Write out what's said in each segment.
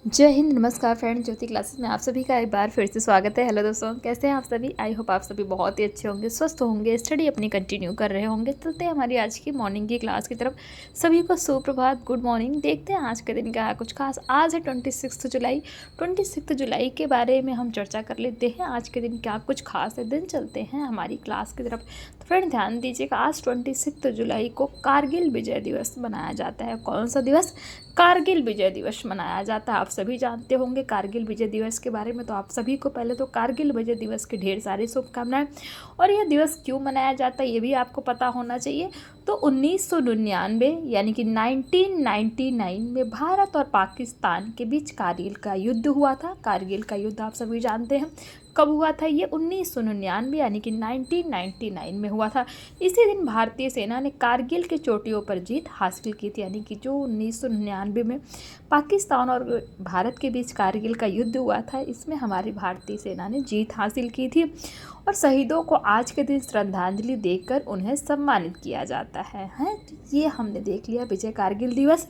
जय हिंद। नमस्कार फ्रेंड, ज्योति क्लासेस में आप सभी का एक बार फिर से स्वागत है। हेलो दोस्तों, कैसे हैं आप सभी? आई होप आप सभी बहुत ही अच्छे होंगे, स्वस्थ होंगे, स्टडी अपनी कंटिन्यू कर रहे होंगे। चलते हैं हमारी आज की मॉर्निंग की क्लास की तरफ। सभी को सुप्रभात, गुड मॉर्निंग। देखते हैं आज के दिन का कुछ खास। आज है 26 जुलाई। 26 जुलाई के बारे में हम चर्चा कर लेते हैं। आज के दिन क्या कुछ खास है, दिन चलते हैं हमारी क्लास की तरफ। तो फ्रेंड ध्यान दीजिएगा, आज 26 जुलाई को कारगिल विजय दिवस मनाया जाता है। कौन सा दिवस? कारगिल विजय दिवस मनाया जाता है। आप सभी जानते होंगे कारगिल विजय दिवस के बारे में। तो आप सभी को पहले तो कारगिल विजय दिवस की ढेर सारी शुभकामनाएं। और यह दिवस क्यों मनाया जाता है ये भी आपको पता होना चाहिए। तो 1999 यानी कि 1999 में भारत और पाकिस्तान के बीच कारगिल का युद्ध हुआ था। कारगिल का युद्ध आप सभी जानते हैं कब हुआ था। ये 1999 यानी कि 1999 में हुआ था। इसी दिन भारतीय सेना ने कारगिल की चोटियों पर जीत हासिल की थी। यानी कि जो 1999 में पाकिस्तान और भारत के बीच कारगिल का युद्ध हुआ था, इसमें हमारी भारतीय सेना ने जीत हासिल की थी। और शहीदों को आज के दिन श्रद्धांजलि देकर उन्हें सम्मानित किया जाता है। तो ये हमने देख लिया विजय कारगिल दिवस।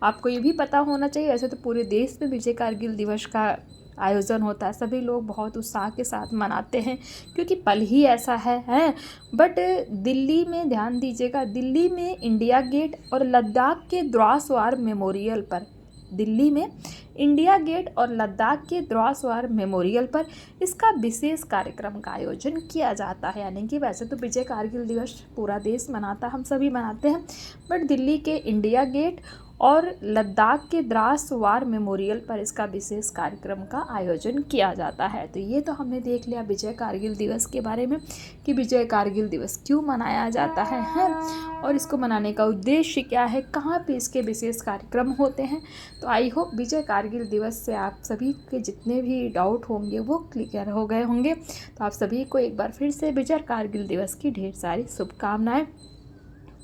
आपको ये भी पता होना चाहिए, ऐसे तो पूरे देश में विजय कारगिल दिवस का आयोजन होता है। सभी लोग बहुत उत्साह के साथ मनाते हैं क्योंकि पल ही ऐसा है। बट दिल्ली में ध्यान दीजिएगा, दिल्ली में इंडिया गेट और लद्दाख के द्रास वार मेमोरियल पर, दिल्ली में इंडिया गेट और लद्दाख के द्रास वार मेमोरियल पर इसका विशेष कार्यक्रम का आयोजन किया जाता है। यानी कि वैसे तो विजय कारगिल दिवस पूरा देश मनाता, हम सभी मनाते हैं, बट दिल्ली के इंडिया गेट और लद्दाख के द्रास वार मेमोरियल पर इसका विशेष कार्यक्रम का आयोजन किया जाता है। तो ये तो हमने देख लिया विजय कारगिल दिवस के बारे में कि विजय कारगिल दिवस क्यों मनाया जाता है और इसको मनाने का उद्देश्य क्या है, कहाँ पे इसके विशेष कार्यक्रम होते हैं। तो आई होप विजय कारगिल दिवस से आप सभी के जितने भी डाउट होंगे वो क्लियर हो गए होंगे। तो आप सभी को एक बार फिर से विजय कारगिल दिवस की ढेर सारी शुभकामनाएं।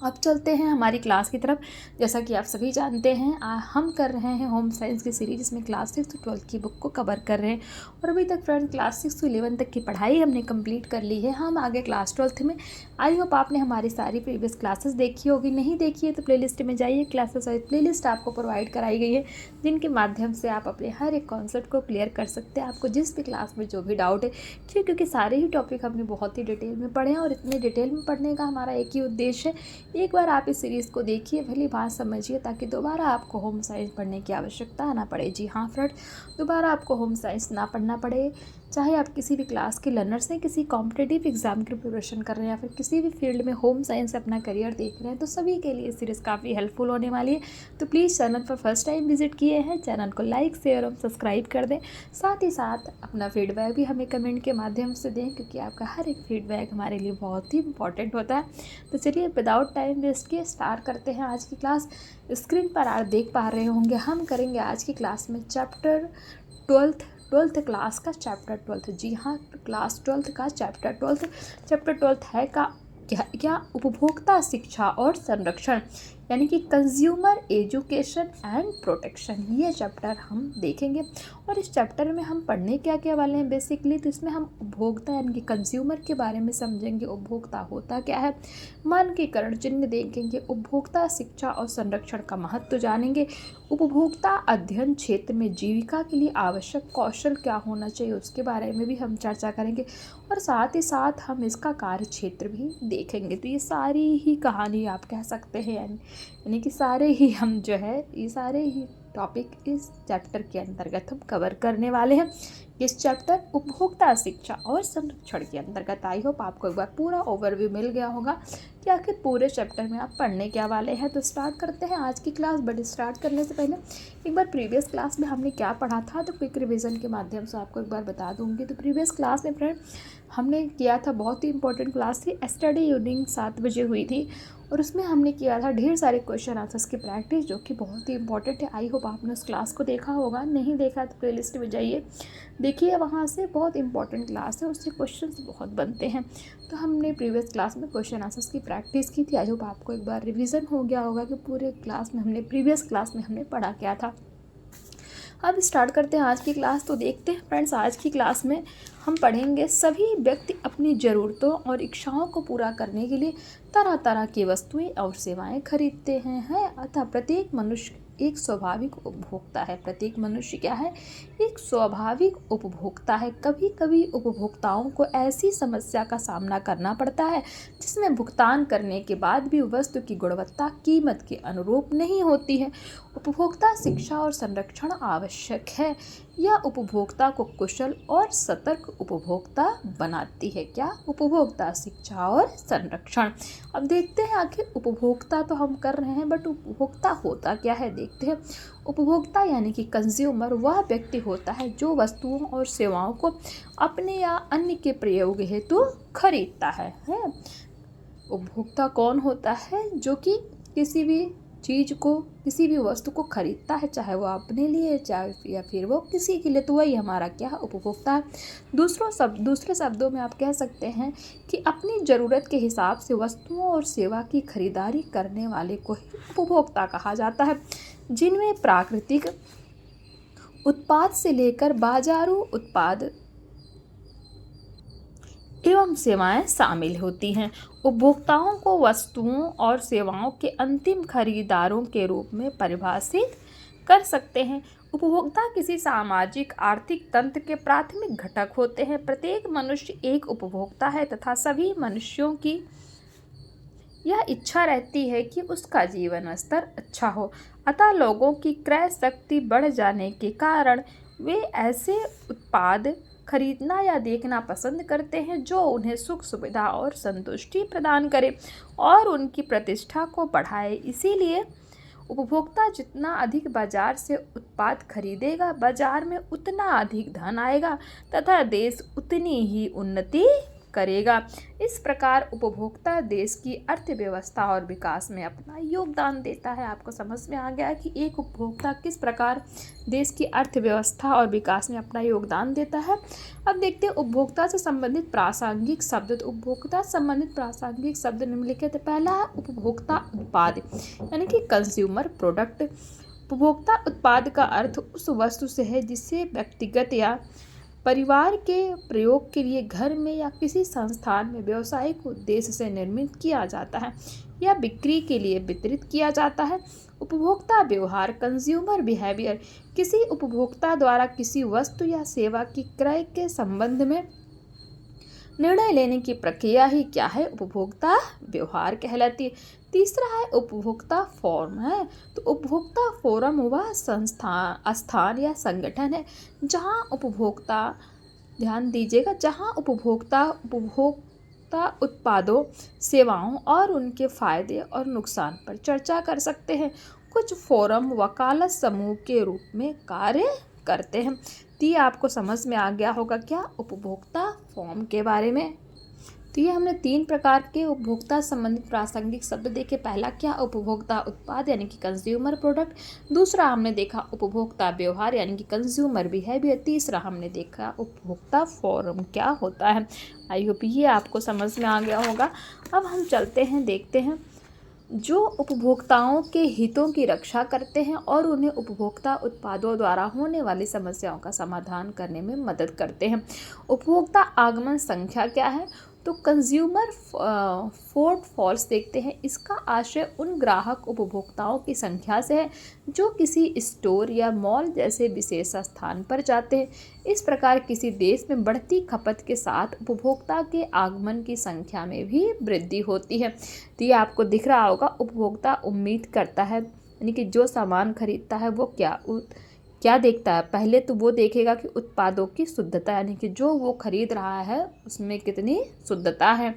अब चलते हैं हमारी क्लास की तरफ। जैसा कि आप सभी जानते हैं, हम कर रहे हैं होम साइंस की सीरीज, जिसमें क्लास 6 to 12 की बुक को कवर कर रहे हैं। और अभी तक फ्रेंड क्लास 6 to 11 तक की पढ़ाई हमने कंप्लीट कर ली है। हम आगे क्लास 12 में, आई होप आपने हमारी सारी प्रीवियस क्लासेस देखी होगी। नहीं देखी है तो प्लेलिस्ट में जाइए, क्लासेस वाइज प्लेलिस्ट आपको प्रोवाइड कराई गई है, जिनके माध्यम से आप अपने हर एक कॉन्सेप्ट को क्लियर कर सकते हैं। आपको जिस भी क्लास में जो भी डाउट है, क्योंकि सारे ही टॉपिक हमने बहुत ही डिटेल में पढ़े हैं और इतने डिटेल में पढ़ने का हमारा एक ही उद्देश्य है, एक बार आप इस सीरीज़ को देखिए, भली बात समझिए, ताकि दोबारा आपको होम साइंस पढ़ने की आवश्यकता ना पड़े। जी हाँ फ्रेंड, दोबारा आपको होम साइंस ना पढ़ना पड़े। चाहे आप किसी भी क्लास के लर्नर्स हैं, किसी कॉम्पिटिटिव एग्जाम की प्रिपरेशन कर रहे हैं, या फिर किसी भी फील्ड में होम साइंस से अपना करियर देख रहे हैं, तो सभी के लिए सीरीज़ काफ़ी हेल्पफुल होने वाली है। तो प्लीज़ चैनल पर फर्स्ट टाइम विजिट किए हैं, चैनल को लाइक शेयर और सब्सक्राइब कर दें। साथ ही साथ अपना फीडबैक भी हमें कमेंट के माध्यम से दें, क्योंकि आपका हर एक फीडबैक हमारे लिए बहुत ही इंपॉर्टेंट होता है। तो चलिए विदाउट टाइम वेस्ट किए स्टार्ट करते हैं आज की क्लास। स्क्रीन पर आप देख पा रहे होंगे, हम करेंगे आज की क्लास में चैप्टर 12th क्लास का चैप्टर 12। जी हाँ, क्लास 12th का चैप्टर 12 है क्या उपभोक्ता शिक्षा और संरक्षण, यानी कि कंज्यूमर एजुकेशन एंड प्रोटेक्शन। ये चैप्टर हम देखेंगे। और इस चैप्टर में हम पढ़ने क्या वाले हैं बेसिकली, तो इसमें हम उपभोक्ता यानी कि कंज्यूमर के बारे में समझेंगे। उपभोक्ता होता क्या है, मानकीकरण चिन्ह देखेंगे, उपभोक्ता शिक्षा और संरक्षण का महत्व जानेंगे, उपभोक्ता अध्ययन क्षेत्र में जीविका के लिए आवश्यक कौशल क्या होना चाहिए उसके बारे में भी हम चर्चा करेंगे। और साथ ही साथ हम इसका कार्य क्षेत्र भी देखेंगे। तो ये सारी ही कहानी आप कह सकते हैं, यानी कि सारे ही हम जो है, ये सारे ही टॉपिक इस चैप्टर के अंतर्गत हम कवर करने वाले हैं। इस चैप्टर उपभोक्ता शिक्षा और संरक्षण के अंतर्गत। आई होप आपको एक बार पूरा ओवरव्यू मिल गया होगा कि आखिर पूरे चैप्टर में आप पढ़ने क्या वाले हैं। तो स्टार्ट करते हैं आज की क्लास। बट स्टार्ट करने से पहले एक बार प्रीवियस क्लास में हमने क्या पढ़ा था, तो क्विक रिवीजन के माध्यम से आपको एक बार बता दूंगी। तो प्रीवियस क्लास में फ्रेंड हमने किया था, बहुत ही इंपॉर्टेंट क्लास थी, स्टडी इवनिंग 7 बजे हुई थी, और उसमें हमने किया था ढेर सारे क्वेश्चन आंसर्स की प्रैक्टिस, जो कि बहुत ही इंपॉर्टेंट है। आई होप आपने उस क्लास को देखा होगा, नहीं देखा तो प्लेलिस्ट में जाइए देखिए, वहाँ से बहुत इंपॉर्टेंट क्लास है, उससे क्वेश्चंस बहुत बनते हैं। तो हमने प्रीवियस क्लास में क्वेश्चन आंसर्स की प्रैक्टिस की थी। आई होप आपको एक बार रिवीजन हो गया होगा कि पूरे क्लास में हमने प्रीवियस क्लास में हमने पढ़ा क्या था। अब स्टार्ट करते हैं आज की क्लास। तो देखते हैं फ्रेंड्स, आज की क्लास में हम पढ़ेंगे सभी व्यक्ति अपनी ज़रूरतों और इच्छाओं को पूरा करने के लिए तरह तरह की वस्तुएं और सेवाएं खरीदते हैं। अतः प्रत्येक मनुष्य एक स्वाभाविक उपभोक्ता है। प्रत्येक मनुष्य क्या है? एक स्वाभाविक उपभोक्ता है। कभी कभी उपभोक्ताओं को ऐसी समस्या का सामना करना पड़ता है जिसमें भुगतान करने के बाद भी वस्तु की गुणवत्ता कीमत के अनुरूप नहीं होती है। उपभोक्ता शिक्षा और संरक्षण आवश्यक है। यह उपभोक्ता को कुशल और सतर्क उपभोक्ता बनाती है। क्या? उपभोक्ता शिक्षा और संरक्षण। अब देखते हैं आखिर उपभोक्ता तो हम कर रहे हैं, बट उपभोक्ता होता क्या है देखते हैं। उपभोक्ता यानी कि कंज्यूमर वह व्यक्ति होता है जो वस्तुओं और सेवाओं को अपने या अन्य के प्रयोग हेतु खरीदता है। उपभोक्ता कौन होता है? जो कि किसी भी चीज़ को, किसी भी वस्तु को खरीदता है, चाहे वो अपने लिए चाहे या फिर वो किसी के लिए, तो वही हमारा क्या है? उपभोक्ता है। दूसरे शब्दों में आप कह सकते हैं कि अपनी ज़रूरत के हिसाब से वस्तुओं और सेवा की खरीदारी करने वाले को ही उपभोक्ता कहा जाता है, जिनमें प्राकृतिक उत्पाद से लेकर बाजारू उत्पाद एवं सेवाएं शामिल होती हैं। उपभोक्ताओं को वस्तुओं और सेवाओं के अंतिम खरीदारों के रूप में परिभाषित कर सकते हैं। उपभोक्ता किसी सामाजिक आर्थिक तंत्र के प्राथमिक घटक होते हैं। प्रत्येक मनुष्य एक उपभोक्ता है तथा सभी मनुष्यों की यह इच्छा रहती है कि उसका जीवन स्तर अच्छा हो। अतः लोगों की क्रय शक्ति बढ़ जाने के कारण वे ऐसे उत्पाद खरीदना या देखना पसंद करते हैं जो उन्हें सुख सुविधा और संतुष्टि प्रदान करे और उनकी प्रतिष्ठा को बढ़ाए। इसीलिए उपभोक्ता जितना अधिक बाजार से उत्पाद खरीदेगा, बाजार में उतना अधिक धन आएगा तथा देश उतनी ही उन्नति करेगा। इस प्रकार उपभोक्ता देश की अर्थव्यवस्था और विकास में अपना योगदान देता है। आपको समझ में आ गया कि एक उपभोक्ता किस प्रकार देश की अर्थव्यवस्था और विकास में अपना योगदान देता है। अब देखते हैं उपभोक्ता से संबंधित प्रासंगिक शब्द। तो उपभोक्ता से संबंधित प्रासंगिक शब्द निम्नलिखित। पहला है उपभोक्ता उत्पाद यानी कि कंज्यूमर प्रोडक्ट। उपभोक्ता उत्पाद का अर्थ उस वस्तु से है जिसे व्यक्तिगत या परिवार के प्रयोग के लिए घर में या किसी संस्थान में व्यावसायिक उद्देश्य से निर्मित किया जाता है या बिक्री के लिए वितरित किया जाता है। उपभोक्ता व्यवहार कंज्यूमर बिहेवियर किसी उपभोक्ता द्वारा किसी वस्तु या सेवा की क्रय के संबंध में निर्णय लेने की प्रक्रिया ही क्या है? उपभोक्ता व्यवहार कहलाती है। तीसरा है उपभोक्ता फोरम है। तो उपभोक्ता फोरम वह स्थान या संगठन है जहां उपभोक्ता, ध्यान दीजिएगा, जहां उपभोक्ता उत्पादों, सेवाओं और उनके फायदे और नुकसान पर चर्चा कर सकते हैं। कुछ फोरम वकालत समूह के रूप में कार्य करते हैं। तो ये आपको समझ में आ गया होगा क्या उपभोक्ता फोरम के बारे में। तो ये हमने 3 प्रकार के उपभोक्ता संबंधित प्रासंगिक शब्द देखे। पहला क्या? उपभोक्ता उत्पाद यानी कि कंज्यूमर प्रोडक्ट। दूसरा हमने देखा उपभोक्ता व्यवहार यानी कि कंज्यूमर बिहेवियर। तीसरा हमने देखा उपभोक्ता फोरम क्या होता है। आई होप ये आपको समझ में आ गया होगा। अब हम चलते हैं, देखते हैं जो उपभोक्ताओं के हितों की रक्षा करते हैं और उन्हें उपभोक्ता उत्पादों द्वारा होने वाली समस्याओं का समाधान करने में मदद करते हैं। उपभोक्ता आगमन संख्या क्या है? तो कंज्यूमर फुटफॉल्स देखते हैं। इसका आशय उन ग्राहक उपभोक्ताओं की संख्या से है जो किसी स्टोर या मॉल जैसे विशेष स्थान पर जाते हैं। इस प्रकार किसी देश में बढ़ती खपत के साथ उपभोक्ता के आगमन की संख्या में भी वृद्धि होती है। तो ये आपको दिख रहा होगा, उपभोक्ता उम्मीद करता है, यानी कि जो सामान खरीदता है वो क्या देखता है? पहले तो वो देखेगा कि उत्पादों की शुद्धता, यानी कि जो वो खरीद रहा है उसमें कितनी शुद्धता है।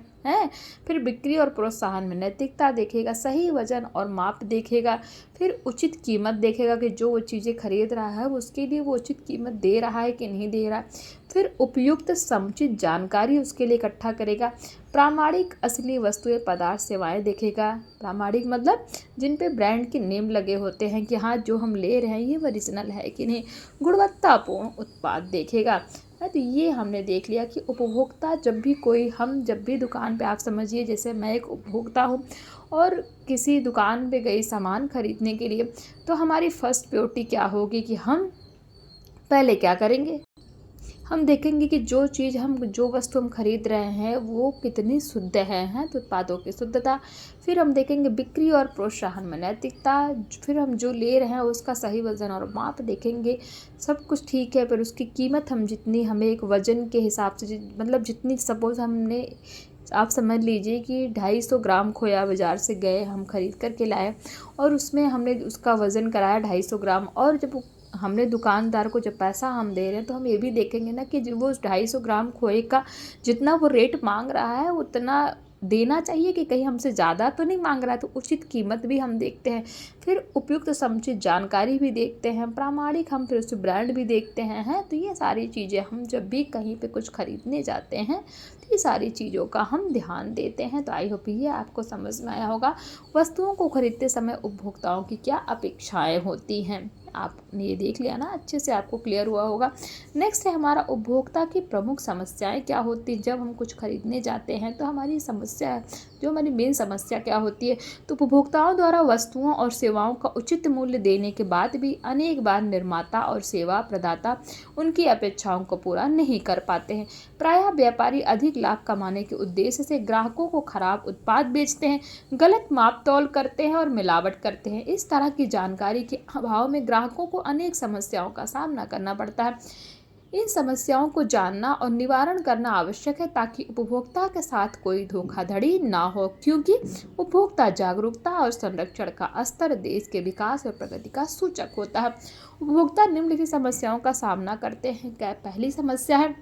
फिर बिक्री और प्रोत्साहन में नैतिकता देखेगा, सही वजन और माप देखेगा, फिर उचित कीमत देखेगा कि जो वो चीज़ें खरीद रहा है उसके लिए वो उचित कीमत दे रहा है कि नहीं दे रहा है। फिर उपयुक्त समुचित जानकारी उसके लिए इकट्ठा करेगा। प्रामाणिक असली वस्तुएं, पदार्थ, सेवाएं देखेगा। प्रामाणिक मतलब जिन पे ब्रांड के नेम लगे होते हैं कि हाँ जो हम ले रहे हैं ये ओरिजिनल है कि नहीं। गुणवत्तापूर्ण उत्पाद देखेगा। तो ये हमने देख लिया कि उपभोक्ता जब भी दुकान पे, आप समझिए जैसे मैं एक उपभोक्ता हूँ और किसी दुकान पे गई सामान खरीदने के लिए, तो हमारी फर्स्ट प्रायोरिटी क्या होगी कि हम पहले क्या करेंगे? हम देखेंगे कि जो वस्तु हम खरीद रहे हैं वो कितनी शुद्ध है तो उत्पादों की शुद्धता। फिर हम देखेंगे बिक्री और प्रोत्साहन में नैतिकता। फिर हम जो ले रहे हैं उसका सही वजन और माप देखेंगे। सब कुछ ठीक है, पर उसकी कीमत हम जितनी हमें एक वजन के हिसाब से मतलब जितनी, सपोज़ हमने, आप समझ लीजिए कि 250 ग्राम खोया बाज़ार से गए, हम खरीद कर के लाए और उसमें हमने उसका वज़न कराया 250 ग्राम, और जब हमने दुकानदार को जब पैसा हम दे रहे हैं तो हम ये भी देखेंगे ना कि जो वो 250 ग्राम खोए का जितना वो रेट मांग रहा है उतना देना चाहिए कि कहीं हमसे ज़्यादा तो नहीं मांग रहा है। तो उचित कीमत भी हम देखते हैं। फिर उपयुक्त समुचित जानकारी भी देखते हैं, प्रामाणिक हम फिर उससे ब्रांड भी देखते हैं तो ये सारी चीज़ें हम जब भी कहीं पे कुछ खरीदने जाते हैं तो ये सारी चीज़ों का हम ध्यान देते हैं। तो आई होप ये आपको समझ में आया होगा वस्तुओं को खरीदते समय उपभोक्ताओं की क्या अपेक्षाएं होती हैं। आपने ये देख लिया ना, अच्छे से आपको क्लियर हुआ होगा। नेक्स्ट है हमारा उपभोक्ता की प्रमुख समस्याएं क्या होती हैं। जब हम कुछ खरीदने जाते हैं तो हमारी समस्या, जो हमारी मेन समस्या क्या होती है, तो उपभोक्ताओं द्वारा वस्तुओं और सेवाओं का उचित मूल्य देने के बाद भी अनेक बार निर्माता और सेवा प्रदाता उनकी अपेक्षाओं को पूरा नहीं कर पाते हैं। प्रायः व्यापारी अधिक लाभ कमाने के उद्देश्य से ग्राहकों को खराब उत्पाद बेचते हैं, गलत माप तौल करते हैं और मिलावट करते हैं। इस तरह की जानकारी के अभाव में ग्राहकों को अनेक समस्याओं का सामना करना पड़ता है। इन समस्याओं को जानना और निवारण करना आवश्यक है ताकि उपभोक्ता के साथ कोई धोखाधड़ी ना हो, क्योंकि उपभोक्ता जागरूकता और संरक्षण का स्तर देश के विकास और प्रगति का सूचक होता है। उपभोक्ता निम्नलिखित समस्याओं का सामना करते हैं। क्या पहली समस्या है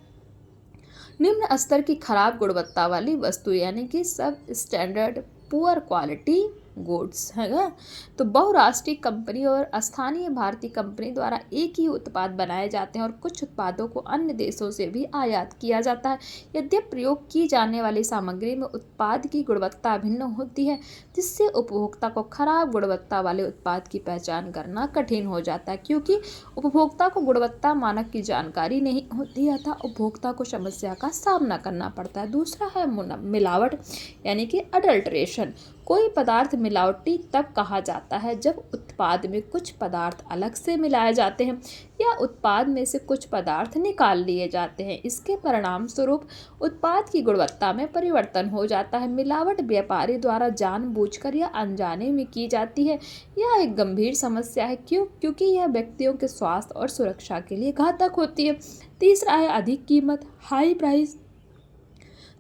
निम्न स्तर की खराब गुणवत्ता वाली वस्तु, यानी कि सब स्टैंडर्ड पुअर क्वालिटी गुड्स है ना। तो बहुराष्ट्रीय कंपनी और स्थानीय भारतीय कंपनी द्वारा एक ही उत्पाद बनाए जाते हैं और कुछ उत्पादों को अन्य देशों से भी आयात किया जाता है। यद्यपि प्रयोग की जाने वाली सामग्री में उत्पाद की गुणवत्ता भिन्न होती है, जिससे उपभोक्ता को खराब गुणवत्ता वाले उत्पाद की पहचान करना कठिन हो जाता है, क्योंकि उपभोक्ता को गुणवत्ता मानक की जानकारी नहीं होती है तथा उपभोक्ता को समस्या का सामना करना पड़ता है। दूसरा है मिलावट, यानी कि अडल्ट्रेशन। कोई पदार्थ मिलावटी तब कहा जाता है जब उत्पाद में कुछ पदार्थ अलग से मिलाए जाते हैं या उत्पाद में से कुछ पदार्थ निकाल लिए जाते हैं। इसके परिणाम स्वरूप उत्पाद की गुणवत्ता में परिवर्तन हो जाता है। मिलावट व्यापारी द्वारा जानबूझकर या अनजाने में की जाती है। यह एक गंभीर समस्या है क्योंकि यह व्यक्तियों के स्वास्थ्य और सुरक्षा के लिए घातक होती है। तीसरा है अधिक कीमत, हाई प्राइस।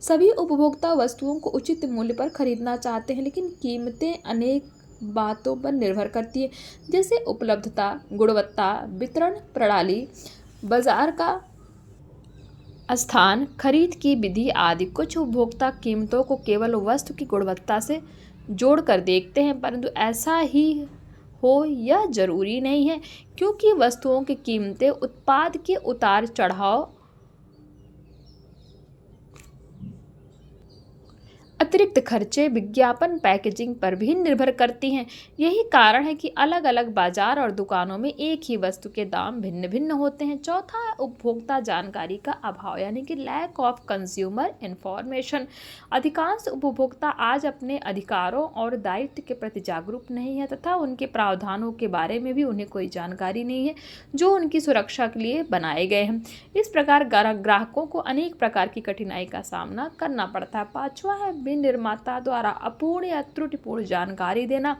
सभी उपभोक्ता वस्तुओं को उचित मूल्य पर खरीदना चाहते हैं, लेकिन कीमतें अनेक बातों पर निर्भर करती है, जैसे उपलब्धता, गुणवत्ता, वितरण प्रणाली, बाजार का स्थान, खरीद की विधि आदि। कुछ उपभोक्ता कीमतों को केवल वस्तु की गुणवत्ता से जोड़कर देखते हैं, परंतु ऐसा ही हो यह जरूरी नहीं है, क्योंकि वस्तुओं की कीमतें उत्पाद के उतार चढ़ाव, अतिरिक्त खर्चे, विज्ञापन, पैकेजिंग पर भी निर्भर करती हैं। यही कारण है कि अलग अलग बाजार और दुकानों में एक ही वस्तु के दाम भिन्न भिन्न होते हैं। चौथा है उपभोक्ता जानकारी का अभाव, यानी कि लैक ऑफ कंज्यूमर इंफॉर्मेशन। अधिकांश उपभोक्ता आज अपने अधिकारों और दायित्व के प्रति जागरूक नहीं है तथा उनके प्रावधानों के बारे में भी उन्हें कोई जानकारी नहीं है जो उनकी सुरक्षा के लिए बनाए गए हैं। इस प्रकार ग्राहकों को अनेक प्रकार की कठिनाई का सामना करना पड़ता है। पांचवा है निर्माता द्वारा अपूर्ण या त्रुटिपूर्ण जानकारी देना,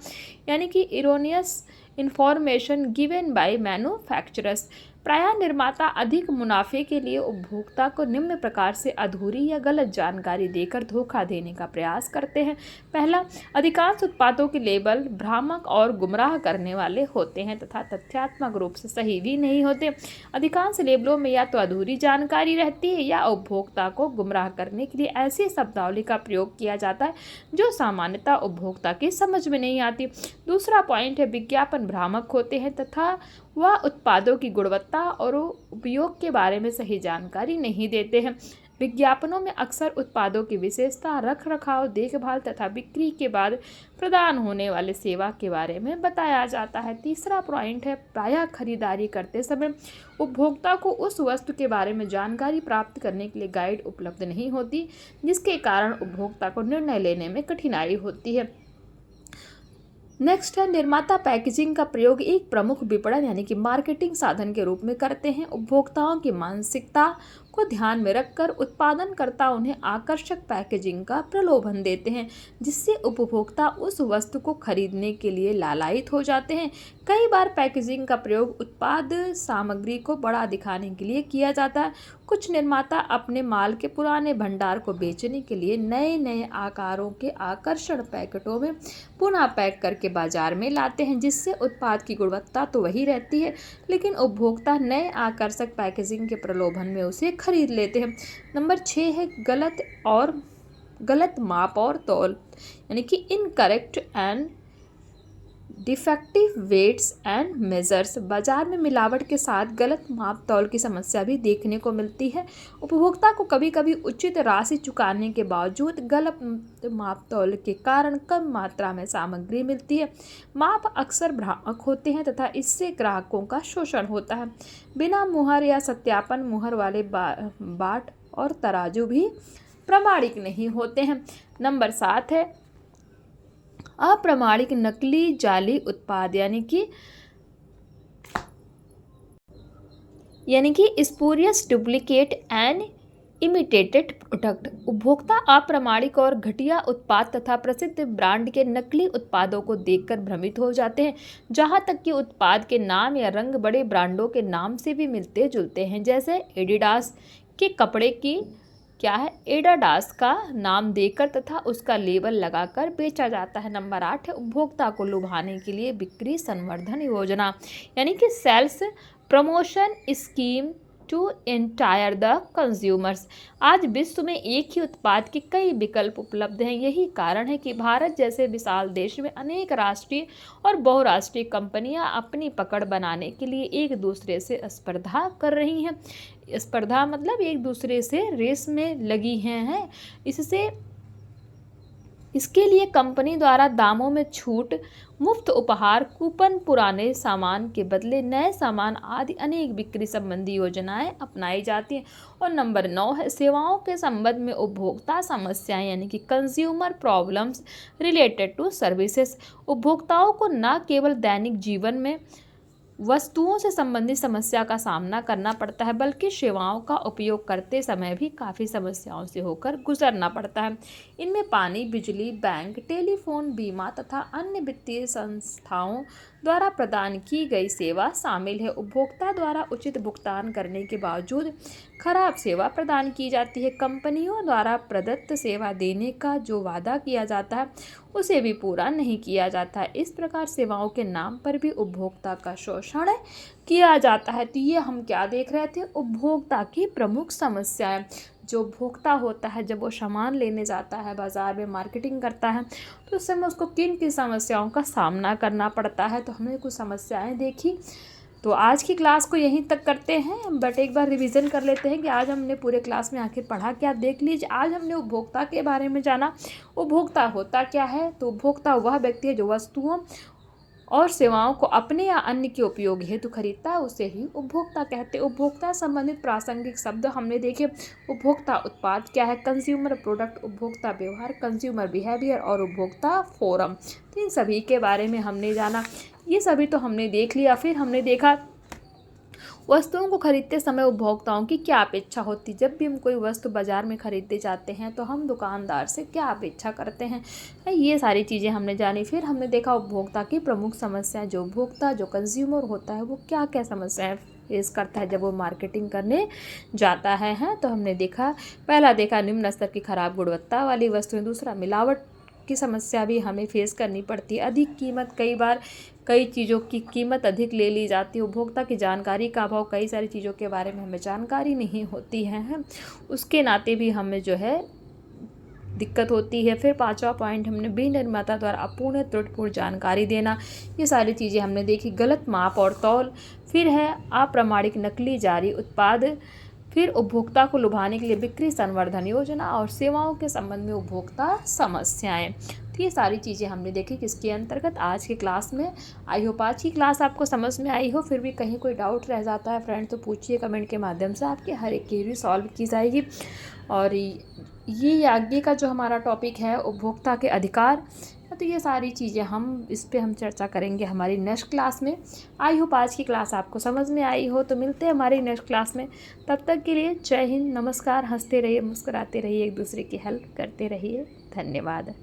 यानी कि erroneous information given by manufacturers. प्रायः निर्माता अधिक मुनाफे के लिए उपभोक्ता को निम्न प्रकार से अधूरी या गलत जानकारी देकर धोखा देने का प्रयास करते हैं। पहला, अधिकांश उत्पादों के लेबल भ्रामक और गुमराह करने वाले होते हैं तथा तथ्यात्मक रूप से सही भी नहीं होते। अधिकांश लेबलों में या तो अधूरी जानकारी रहती है या उपभोक्ता को गुमराह करने के लिए ऐसी शब्दावली का प्रयोग किया जाता है जो सामान्यतः उपभोक्ता की समझ में नहीं आती। दूसरा पॉइंट है विज्ञापन भ्रामक होते हैं तथा वह उत्पादों की गुणवत्ता और उपयोग के बारे में सही जानकारी नहीं देते हैं। विज्ञापनों में अक्सर उत्पादों की विशेषता, रख रखाव, देखभाल तथा बिक्री के बाद प्रदान होने वाले सेवा के बारे में बताया जाता है। तीसरा पॉइंट है प्रायः खरीदारी करते समय उपभोक्ता को उस वस्तु के बारे में जानकारी प्राप्त करने के लिए गाइड उपलब्ध नहीं होती, जिसके कारण उपभोक्ता को निर्णय लेने में कठिनाई होती है। नेक्स्ट है निर्माता पैकेजिंग का प्रयोग एक प्रमुख विपणन यानी कि मार्केटिंग साधन के रूप में करते हैं। उपभोक्ताओं की मानसिकता को ध्यान में रखकर उत्पादनकर्ता उन्हें आकर्षक पैकेजिंग का प्रलोभन देते हैं, जिससे उपभोक्ता उस वस्तु को खरीदने के लिए लालायित हो जाते हैं। कई बार पैकेजिंग का प्रयोग उत्पाद सामग्री को बड़ा दिखाने के लिए किया जाता है। कुछ निर्माता अपने माल के पुराने भंडार को बेचने के लिए नए नए आकारों के आकर्षण पैकेटों में पुनः पैक करके बाजार में लाते हैं, जिससे उत्पाद की गुणवत्ता तो वही रहती है, लेकिन उपभोक्ता नए आकर्षक पैकेजिंग के प्रलोभन में उसे खरीद लेते हैं। नंबर 6 है गलत माप और तौल यानी कि incorrect and defective weights and measures. बाजार में मिलावट के साथ गलत माप तौल की समस्या भी देखने को मिलती है। उपभोक्ता को कभी कभी उचित राशि चुकाने के बावजूद गलत माप तौल के कारण कम मात्रा में सामग्री मिलती है। माप अक्सर भ्रामक होते हैं तथा इससे ग्राहकों का शोषण होता है। बिना मुहर या सत्यापन मुहर वाले बाट और तराजू भी प्रामाणिक नहीं होते हैं। नंबर 7 है अप्रमाणिक नकली जाली उत्पाद यानी कि spurious duplicate and imitated product. उपभोक्ता अप्रमाणिक और घटिया उत्पाद तथा प्रसिद्ध ब्रांड के नकली उत्पादों को देखकर भ्रमित हो जाते हैं। जहां तक कि उत्पाद के नाम या रंग बड़े ब्रांडों के नाम से भी मिलते जुलते हैं, जैसे एडिडास के कपड़े की एडाडास का नाम देकर तथा उसका लेबल लगाकर बेचा जाता है। नंबर 8 है उपभोक्ता को लुभाने के लिए बिक्री संवर्धन योजना यानी कि sales promotion scheme to entire the consumers. आज विश्व में एक ही उत्पाद के कई विकल्प उपलब्ध हैं। यही कारण है कि भारत जैसे विशाल देश में अनेक राष्ट्रीय और बहुराष्ट्रीय कंपनियां अपनी पकड़ बनाने के लिए एक दूसरे से स्पर्धा कर रही हैं। स्पर्धा मतलब एक दूसरे से रेस में लगी हैं। इसके लिए कंपनी द्वारा दामों में छूट, मुफ्त उपहार, कूपन, पुराने सामान के बदले नए सामान आदि अनेक बिक्री संबंधी योजनाएं अपनाई जाती हैं। और नंबर 9 है सेवाओं के संबंध में उपभोक्ता समस्याएं यानी कि consumer problems related to services. उपभोक्ताओं को न केवल दैनिक जीवन में वस्तुओं से संबंधित समस्या का सामना करना पड़ता है, बल्कि सेवाओं का उपयोग करते समय भी काफ़ी समस्याओं से होकर गुजरना पड़ता है। इनमें पानी, बिजली, बैंक, टेलीफोन, बीमा तथा अन्य वित्तीय संस्थाओं द्वारा प्रदान की गई सेवा शामिल है। उपभोक्ता द्वारा उचित भुगतान करने के बावजूद खराब सेवा प्रदान की जाती है। कंपनियों द्वारा प्रदत्त सेवा देने का जो वादा किया जाता है उसे भी पूरा नहीं किया जाता है। इस प्रकार सेवाओं के नाम पर भी उपभोक्ता का शोषण किया जाता है। तो ये हम क्या देख रहे थे, उपभोक्ता की प्रमुख समस्याएं। जो उपभोक्ता होता है जब वो सामान लेने जाता है, बाज़ार में मार्केटिंग करता है, तो उस समय उसको किन किन समस्याओं का सामना करना पड़ता है। तो हमने कुछ समस्याएं देखी। तो आज की क्लास को यहीं तक करते हैं, बट एक बार रिवीजन कर लेते हैं कि आज हमने पूरे क्लास में आखिर पढ़ा क्या। देख लीजिए, आज हमने उपभोक्ता के बारे में जाना। उपभोक्ता होता क्या है, तो उपभोक्ता वह व्यक्ति है जो वस्तुओं और सेवाओं को अपने या अन्य के उपयोग हेतु खरीदता है, उसे ही उपभोक्ता कहते हैं। उपभोक्ता संबंधित प्रासंगिक शब्द हमने देखे। उपभोक्ता उत्पाद क्या है, कंज्यूमर प्रोडक्ट, उपभोक्ता व्यवहार, कंज्यूमर बिहेवियर और उपभोक्ता फोरम। तो इन सभी के बारे में हमने जाना। ये सभी तो हमने देख लिया। फिर हमने देखा वस्तुओं को खरीदते समय उपभोक्ताओं की क्या अपेक्षा होती। जब भी हम कोई वस्तु बाजार में खरीदते जाते हैं तो हम दुकानदार से क्या अपेक्षा करते हैं, ये सारी चीज़ें हमने जानी। फिर हमने देखा उपभोक्ता की प्रमुख समस्याएं। जो उपभोक्ता जो कंज्यूमर होता है वो क्या क्या समस्याएं फेस करता है जब वो मार्केटिंग करने जाता है। तो हमने देखा, पहला देखा निम्न स्तर की खराब गुणवत्ता वाली वस्तुएं। दूसरा, मिलावट की समस्या भी हमें फेस करनी पड़ती है। अधिक कीमत, कई बार कई चीज़ों की कीमत अधिक ले ली जाती है। उपभोक्ता की जानकारी का अभाव, कई सारी चीज़ों के बारे में हमें जानकारी नहीं होती है, उसके नाते भी हमें जो है दिक्कत होती है। फिर 5वां पॉइंट हमने विनिर्माता द्वारा अपूर्ण त्रुटिपूर्ण जानकारी देना। ये सारी चीज़ें हमने देखी। गलत माप और तौल, फिर है अप्रामाणिक नकली जारी उत्पाद, फिर उपभोक्ता को लुभाने के लिए बिक्री संवर्धन योजना और सेवाओं के संबंध में उपभोक्ता समस्याएं। तो ये सारी चीज़ें हमने देखी किसके अंतर्गत, आज की क्लास में। आई होप आज की क्लास आपको समझ में आई हो। फिर भी कहीं कोई डाउट रह जाता है फ्रेंड तो पूछिए कमेंट के माध्यम से, आपके हर एक की भी सॉल्व की जाएगी। और ये आगे का जो हमारा टॉपिक है उपभोक्ता के अधिकार तो ये सारी चीज़ें इस पे हम चर्चा करेंगे हमारी नेक्स्ट क्लास में। आई होप आज की क्लास आपको समझ में आई हो। तो मिलते हैं हमारी नेक्स्ट क्लास में, तब तक के लिए जय हिंद, नमस्कार। हंसते रहिए, मुस्कुराते रहिए, एक दूसरे की हेल्प करते रहिए। धन्यवाद।